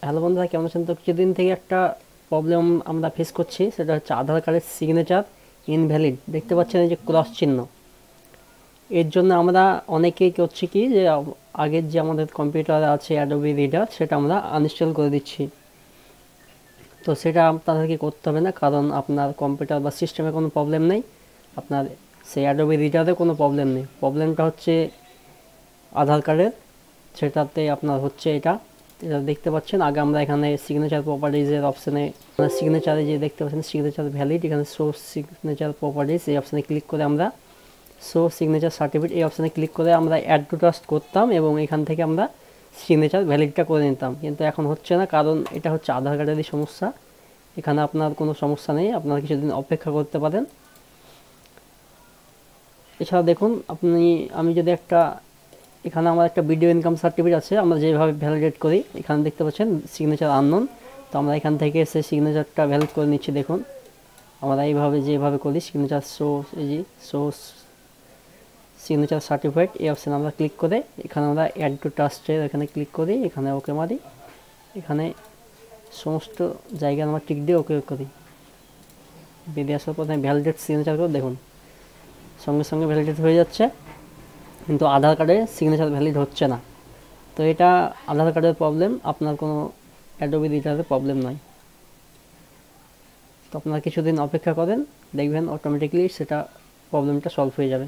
Hello বন্ধুরা, কেমন আছেন? তো কিছুদিন থেকে একটা প্রবলেম আমরা ফেস করছি, সেটা হচ্ছে আধার কার্ডের সিগনেচার ইনভ্যালিড। দেখতে পাচ্ছেন এই যে ক্রস চিহ্ন, এর জন্য আমরা অনেকেই করছি কি যে আগের যে আমাদের কম্পিউটার আছে অ্যাডোবি রিডার, সেটা আমরা আনইনস্টল করে দিচ্ছি। তো সেটা আপনাদেরকে করতে হবে না, কারণ আপনার কম্পিউটার বা সিস্টেমে কোনো প্রবলেম নেই, আপনার সেই অ্যাডোবি রিডারে কোনো প্রবলেম নেই। প্রবলেমটা হচ্ছে আধার কার্ডের, সেটাতে আপনার হচ্ছে এটা এটা দেখতে পাচ্ছেন। আগে আমরা এখানে সিগনেচার প্রপার্টিজের অপশানে, সিগনেচারে যে দেখতে পাচ্ছেন সিগনেচার ভ্যালিড, এখানে শো সিগনেচার প্রপার্টিজ এই অপশানে ক্লিক করে আমরা শো সিগনেচার সার্টিফিকেট এই অপশানে ক্লিক করে আমরা অ্যাড টু ট্রাস্ট করতাম এবং এখান থেকে আমরা সিগনেচার ভ্যালিডটা করে নিতাম। কিন্তু এখন হচ্ছে না, কারণ এটা হচ্ছে আধার কার্ডেরই সমস্যা। এখানে আপনার কোনো সমস্যা নেই, আপনারা কিছুদিন অপেক্ষা করতে পারেন। এছাড়া দেখুন আমি যদি একটা, এখানে আমার একটা ভিডিও ইনকাম সার্টিফিকেট আছে, আমরা যেভাবে ভ্যালিডেট করি এখানে দেখতে পাচ্ছেন সিগনেচার আননোন। তো আমরা এখান থেকে এসে সিগনেচারটা ভ্যালিড করে নিচ্ছি। দেখুন আমরা এইভাবে যেভাবে করি সিগনেচার শো, এই যে শো সিগনেচার সার্টিফিকেট এই অপশানে আমরা ক্লিক করে এখানে আমরা অ্যাড টু ট্রাস্টের এখানে ক্লিক করি, এখানে ওকে মারি, এখানে সমস্ত জায়গায় আমরা টিক দিয়ে ওকে করি। বেরিয়ে আসার পর ভ্যালিডেট সিগনেচার করে দেখুন সঙ্গে সঙ্গে ভ্যালিডেট হয়ে যাচ্ছে, কিন্তু আধার কার্ডে সিগনেচার ভ্যালিড হচ্ছে না। তো এটা আধার কার্ডের প্রবলেম, আপনার কোনো অ্যাডোবি রিডারের প্রবলেম নয়। তো আপনারা কিছুদিন অপেক্ষা করেন, দেখবেন অটোমেটিকলি সেটা প্রবলেমটা সলভ হয়ে যাবে।